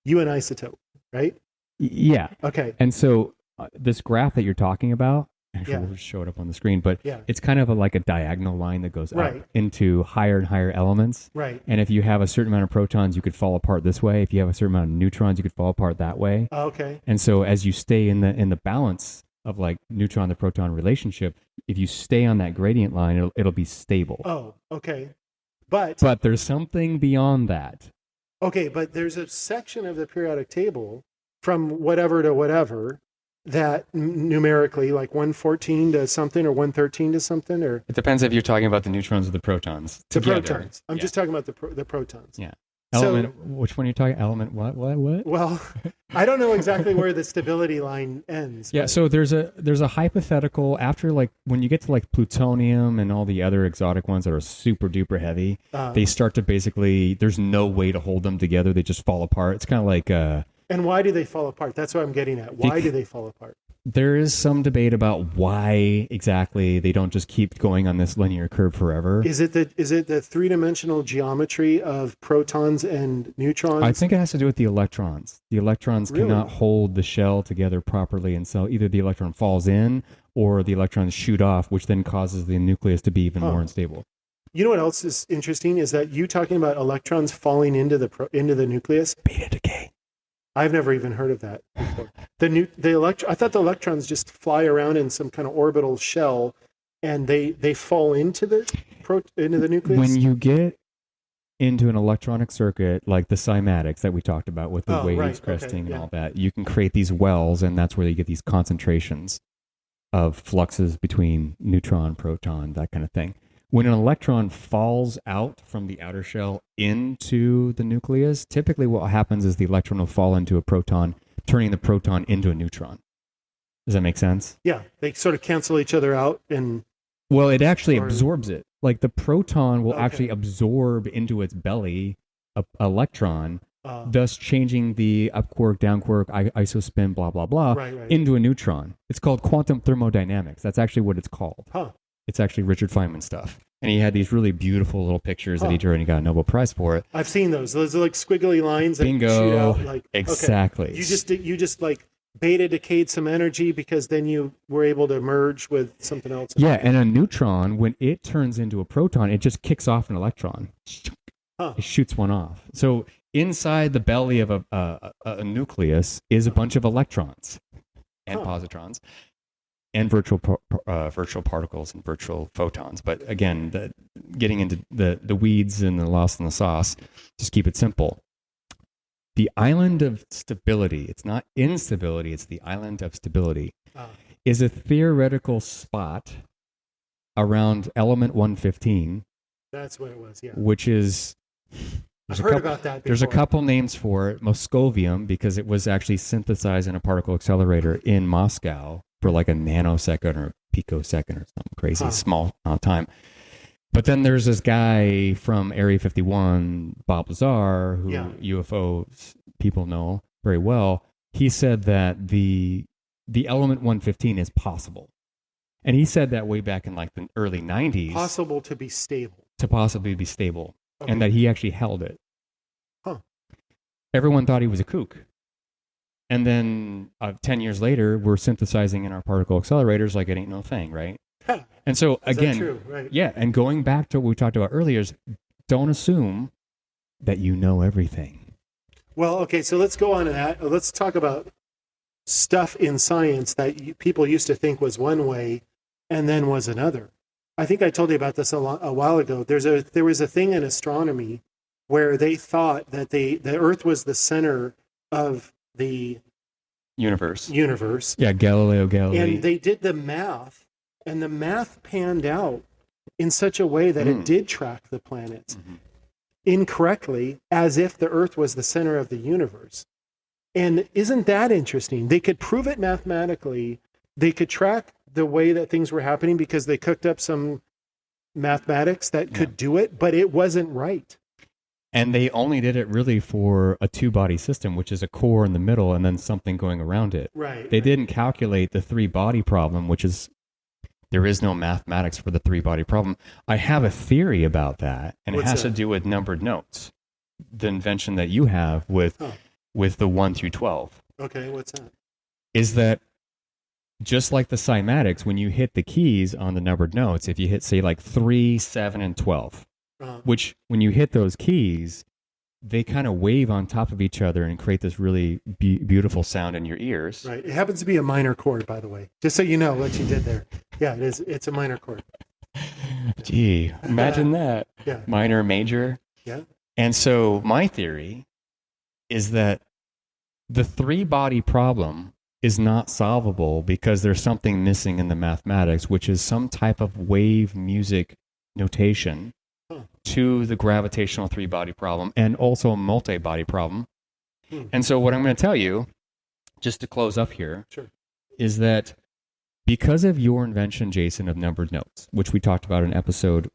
You an isotope, right? Yeah. Okay. And so this graph that you're talking about, actually we'll just show it up on the screen, but it's kind of like a diagonal line that goes up into higher and higher elements. Right. And if you have a certain amount of protons, you could fall apart this way. If you have a certain amount of neutrons, you could fall apart that way. Okay. And so as you stay in the balance of like neutron to proton relationship, if you stay on that gradient line, it'll be stable. Oh, okay. But there's something beyond that. Okay, but there's a section of the periodic table from whatever to whatever that numerically, like 114 to something or 113 to something, or it depends if you're talking about the neutrons or the protons. The protons. I'm just talking about the protons. Yeah. Element. Which one are you talking? Element. What? Well, I don't know exactly where the stability line ends. Yeah. So there's a hypothetical after, like, when you get to like plutonium and all the other exotic ones that are super duper heavy, they start to basically, there's no way to hold them together. They just fall apart. It's kind of like And why do they fall apart? That's what I'm getting at. Why do they fall apart? There is some debate about why exactly they don't just keep going on this linear curve forever. Is it the three-dimensional geometry of protons and neutrons? I think it has to do with the electrons. The electrons cannot hold the shell together properly, and so either the electron falls in or the electrons shoot off, which then causes the nucleus to be even more unstable. You know what else is interesting is that you talking about electrons falling into the nucleus. Beta decay. I've never even heard of that before. I thought the electrons just fly around in some kind of orbital shell, and they fall into the nucleus. When you get into an electronic circuit like the cymatics that we talked about with the waves cresting and all that, you can create these wells, and that's where you get these concentrations of fluxes between neutron, proton, that kind of thing. When an electron falls out from the outer shell into the nucleus, typically what happens is the electron will fall into a proton, turning the proton into a neutron. Does that make sense? Yeah, they sort of cancel each other out. Well, it actually absorbs it. Like the proton will actually absorb into its belly an electron, thus changing the up quark, down quark, isospin, blah, blah, blah, into a neutron. It's called quantum thermodynamics. That's actually what it's called. Huh. It's actually Richard Feynman stuff. And he had these really beautiful little pictures that he drew, and he got a Nobel Prize for it. I've seen those. Those are like squiggly lines that Bingo. shoot out. Like, exactly. Okay. You just like beta decayed some energy because then you were able to merge with something else. Yeah, and a neutron, when it turns into a proton, it just kicks off an electron. It shoots one off. So inside the belly of a nucleus is a bunch of electrons and positrons. And virtual particles and virtual photons. But again, getting into the weeds and the lost in the sauce, just keep it simple. The island of stability, it's not instability, it's the island of stability, is a theoretical spot around element 115 That's what it was. Yeah. which is I've heard about that before. There's a couple names for it. Moscovium, because it was actually synthesized in a particle accelerator in Moscow for like a nanosecond or picosecond or something crazy small time. But then there's this guy from Area 51, Bob Lazar, who UFO people know very well. He said that the element 115 is possible. And he said that way back in like the early 90s. Possible to be stable. To possibly be stable. Okay. And that he actually held it. Huh. Everyone thought he was a kook. And then 10 years later, we're synthesizing in our particle accelerators like it ain't no thing, right? Huh. And so, Is again, that true? Right. yeah, and going back to what we talked about earlier is don't assume that you know everything. Well, okay, so let's go on to that. Let's talk about stuff in science that people used to think was one way and then was another. I think I told you about this a while ago. There was a thing in astronomy where they thought that the Earth was the center of the Universe. universe. Yeah, Galileo Galilei. And they did the math, and the math panned out in such a way that it did track the planets incorrectly, as if the Earth was the center of the universe. And isn't that interesting? They could prove it mathematically. They could track the way that things were happening because they cooked up some mathematics that could do it, but it wasn't right. And they only did it really for a two-body system, which is a core in the middle and then something going around it. Right. They didn't calculate the three-body problem, which is there is no mathematics for the three-body problem. I have a theory about that, and it has to do with numbered notes, the invention that you have with the 1 through 12. Okay, what's that? Is that just like the cymatics, when you hit the keys on the numbered notes, if you hit, say, like 3, 7, and 12, which when you hit those keys, they kind of wave on top of each other and create this really beautiful sound in your ears. Right. It happens to be a minor chord, by the way, just so you know what you did there. Yeah, it is. It's a minor chord. Gee, imagine that. Yeah. Minor, major. Yeah. And so my theory is that the three-body problem is not solvable because there's something missing in the mathematics, which is some type of wave music notation to the gravitational three-body problem and also a multi-body problem. And so what I'm going to tell you, just to close up here, is that because of your invention, Jason, of numbered notes, which we talked about in episode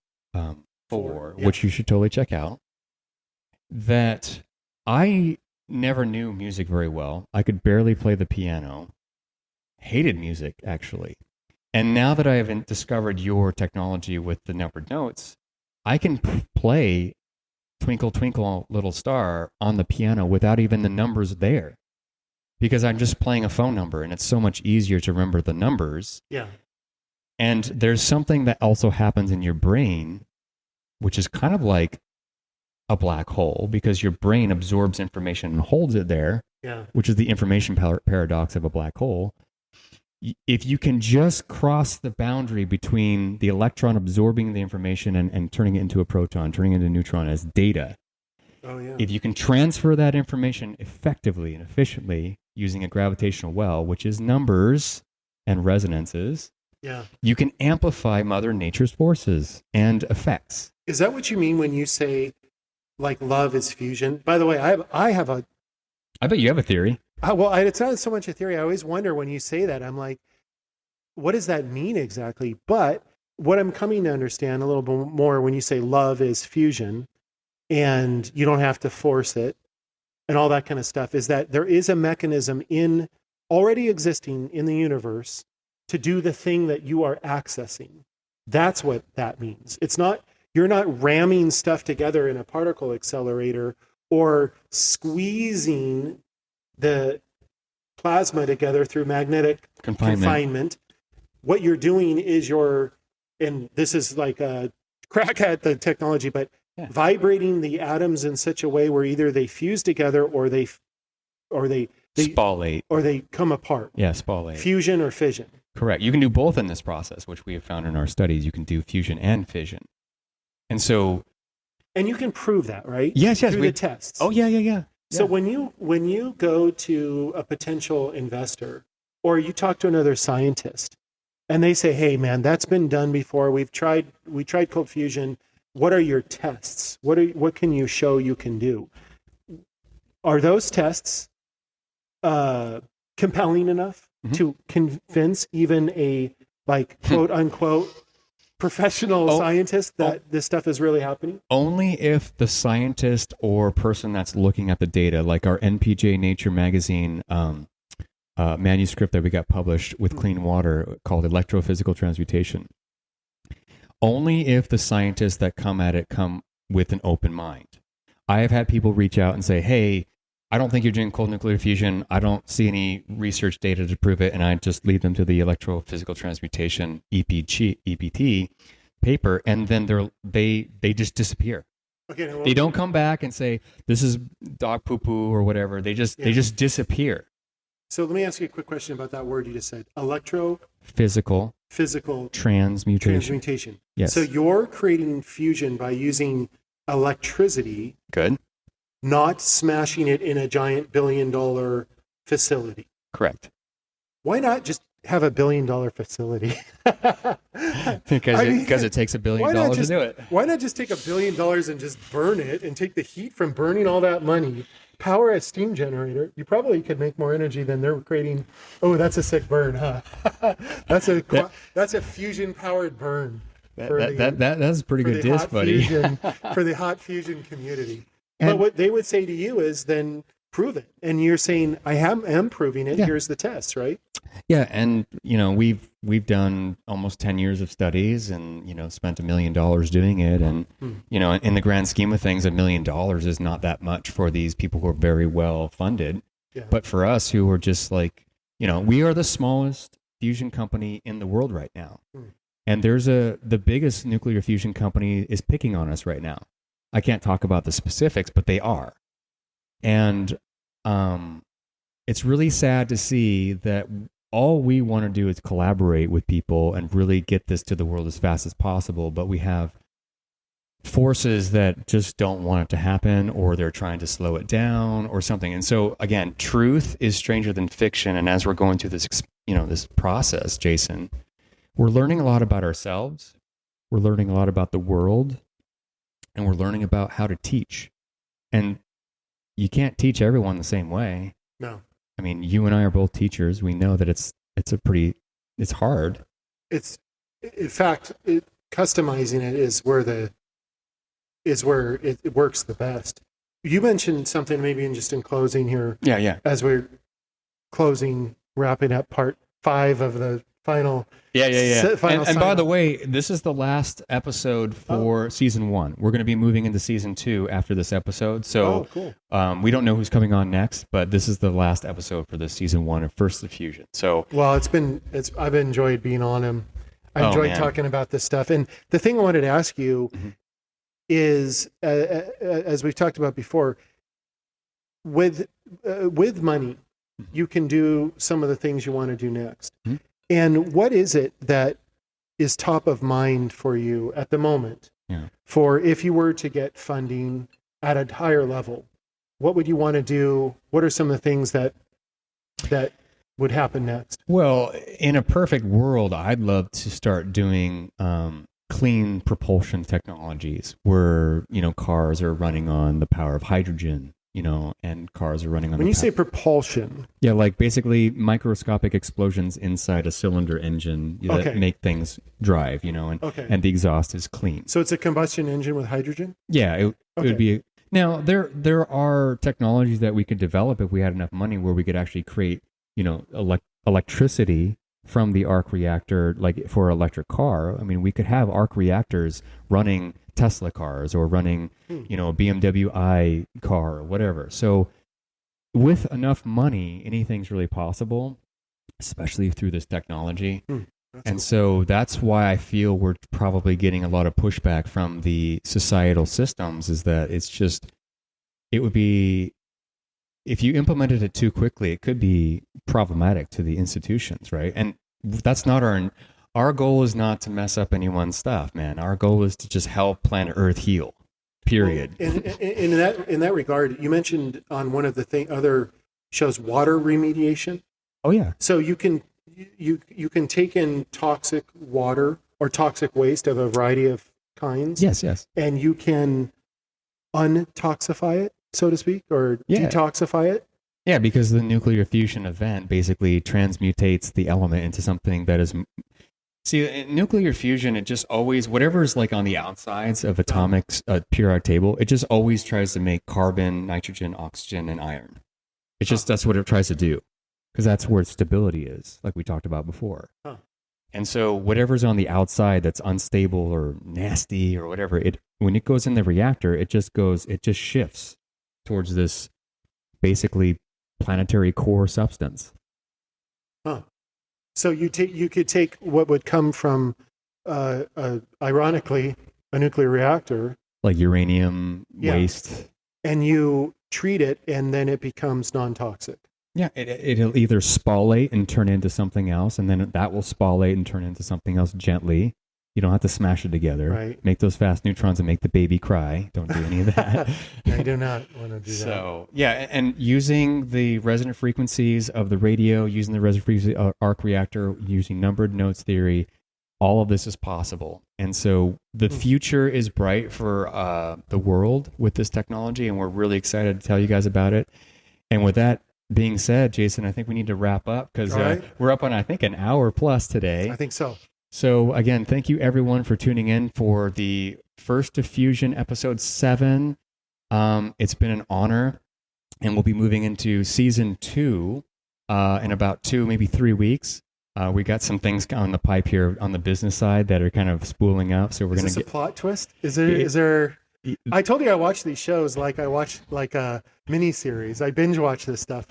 4, which you should totally check out, that I never knew music very well. I could barely play the piano. Hated music, actually. And now that I have discovered your technology with the numbered notes, I can play Twinkle, Twinkle, Little Star on the piano without even the numbers there. Because I'm just playing a phone number, and it's so much easier to remember the numbers. Yeah. And there's something that also happens in your brain, which is kind of like a black hole, because your brain absorbs information and holds it there, which is the information paradox of a black hole. If you can just cross the boundary between the electron absorbing the information and turning it into a proton, turning it into a neutron as data, if you can transfer that information effectively and efficiently using a gravitational well, which is numbers and resonances, you can amplify Mother Nature's forces and effects. Is that what you mean when you say, like, love is fusion? By the way, I bet you have a theory. Well, it's not so much a theory. I always wonder when you say that. I'm like, what does that mean exactly? But what I'm coming to understand a little bit more when you say love is fusion and you don't have to force it and all that kind of stuff is that there is a mechanism already existing in the universe to do the thing that you are accessing. That's what that means. You're not ramming stuff together in a particle accelerator or squeezing the plasma together through magnetic confinement. What you're doing is and this is like a crack at the technology, but vibrating the atoms in such a way where either they fuse together or they spallate, or they come apart. Yeah, spallate. Fusion or fission. Correct. You can do both in this process, which we have found in our studies. You can do fusion and fission. And so... And you can prove that, right? Yes. Through the tests. Oh, yeah. So when you go to a potential investor or you talk to another scientist and they say, hey, man, that's been done before. We tried cold fusion. what are your tests? What can you show you can do? Are those tests compelling enough to convince even a like quote unquote professional scientist that this stuff is really happening? Only if the scientist or person that's looking at the data, like our NPJ Nature magazine manuscript that we got published with clean water called Electro-Physical Transmutation. Only if the scientists that come at it come with an open mind. I have had people reach out and say, hey, I don't think you're doing cold nuclear fusion. I don't see any research data to prove it. And I just lead them to the Electro-Physical Transmutation EPT paper. And then they just disappear. Okay, they don't come back and say, this is dog poo-poo or whatever. They just disappear. So let me ask you a quick question about that word you just said. Physical transmutation. Yes. So you're creating fusion by using electricity. Good. Not smashing it in a giant $1 billion facility. Correct. Why not just have a $1 billion facility? Because it takes $1 billion to do it. Why not just take $1 billion and just burn it and take the heat from burning all that money, power a steam generator? You probably could make more energy than they're creating. Oh, that's a sick burn, huh? That's a fusion powered burn. That's a pretty good dish, buddy. For the hot fusion community. But what they would say to you is then prove it. And you're saying, I am proving it. Yeah. Here's the test, right? Yeah. And, we've done almost 10 years of studies and, spent $1 million doing it. And, in the grand scheme of things, $1 million is not that much for these people who are very well funded. Yeah. But for us who are just like, we are the smallest fusion company in the world right now. And the biggest nuclear fusion company is picking on us right now. I can't talk about the specifics, but they are. And it's really sad to see that all we want to do is collaborate with people and really get this to the world as fast as possible. But we have forces that just don't want it to happen, or they're trying to slow it down or something. And so, again, truth is stranger than fiction. And as we're going through this, this process, Jason, we're learning a lot about ourselves. We're learning a lot about the world. And we're learning about how to teach. And you can't teach everyone the same way. No. I mean, you and I are both teachers. We know that it's hard. In fact, customizing it is where it works the best. You mentioned something maybe in closing here. Yeah. As we're wrapping up part 5 of the final. Yeah. And by the way, this is the last episode for season 1. We're going to be moving into season 2 after this episode. So cool. We don't know who's coming on next, but this is the last episode for this season 1 of First the Fusion. So well, I've enjoyed being on him. I enjoyed talking about this stuff. And the thing I wanted to ask you is, as we've talked about before, with money, you can do some of the things you want to do next. And what is it that is top of mind for you at the moment? Yeah. For if you were to get funding at a higher level, what would you want to do? What are some of the things that would happen next? Well, in a perfect world, I'd love to start doing clean propulsion technologies where, cars are running on the power of hydrogen, and cars are running on. When you say propulsion, yeah, like basically microscopic explosions inside a cylinder engine that make things drive, and the exhaust is clean. So it's a combustion engine with hydrogen? Yeah, it would be. Now there are technologies that we could develop if we had enough money where we could actually create, electricity from the arc reactor, like for an electric car. I mean, we could have arc reactors running Tesla cars or running, a BMW i car or whatever. So with enough money, anything's really possible, especially through this technology. So that's why I feel we're probably getting a lot of pushback from the societal systems, is that it would be, if you implemented it too quickly, it could be problematic to the institutions, right? And that's not our goal is not to mess up anyone's stuff, man. Our goal is to just help planet Earth heal, period. Well, in that regard, you mentioned on one of the other shows, water remediation. Oh, yeah. So you can take in toxic water or toxic waste of a variety of kinds. Yes, yes. And you can untoxify it, so to speak, or detoxify it. Yeah, because the nuclear fusion event basically transmutates the element into something that is. See, in nuclear fusion, it just always, whatever is like on the outsides of atomic periodic table, it just always tries to make carbon, nitrogen, oxygen, and iron. It's just, that's what it tries to do. Because that's where stability is, like we talked about before. And so whatever's on the outside that's unstable or nasty or whatever, when it goes in the reactor, it just shifts towards this basically planetary core substance. So you could take what would come from, ironically, a nuclear reactor, like uranium waste, and you treat it, and then it becomes non-toxic. Yeah, it'll either spallate and turn into something else, and then that will spallate and turn into something else gently. You don't have to smash it together. Right. Make those fast neutrons and make the baby cry. Don't do any of that. I do not want to do that. So, yeah, and using the resonant frequencies of the radio, using the resonant frequency arc reactor, using numbered nodes theory, all of this is possible. And so the future is bright for the world with this technology, and we're really excited to tell you guys about it. And with that being said, Jason, I think we need to wrap up because we're up on, I think, an hour plus today. I think so. So again, thank you everyone for tuning in for the First Diffusion episode 7. It's been an honor, and we'll be moving into season 2 in about 2, maybe 3 weeks. We got some things on the pipe here on the business side that are kind of spooling up. So we're going to get a plot twist. Is there? I told you I watch these shows like I watch like a mini series. I binge watch this stuff.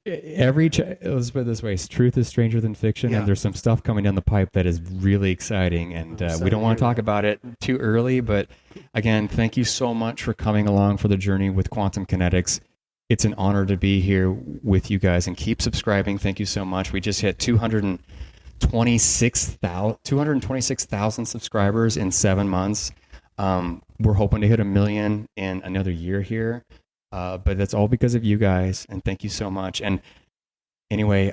Let's put it this way: truth is stranger than fiction, and there's some stuff coming down the pipe that is really exciting, and we don't want to talk about it too early. But again, thank you so much for coming along for the journey with Quantum Kinetics. It's an honor to be here with you guys, and keep subscribing. Thank you so much. We just hit 226,000 subscribers in 7 months. We're hoping to hit 1 million in another year here, but that's all because of you guys, and thank you so much. And anyway,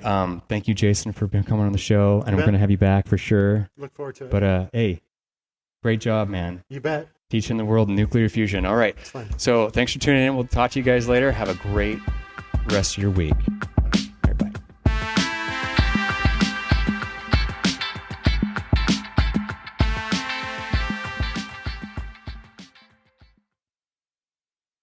thank you, Jason, for coming on the show, and we're going to have you back for sure. Look forward to it. But hey, great job, man. You bet. Teaching the world nuclear fusion. All right. So thanks for tuning in. We'll talk to you guys later. Have a great rest of your week.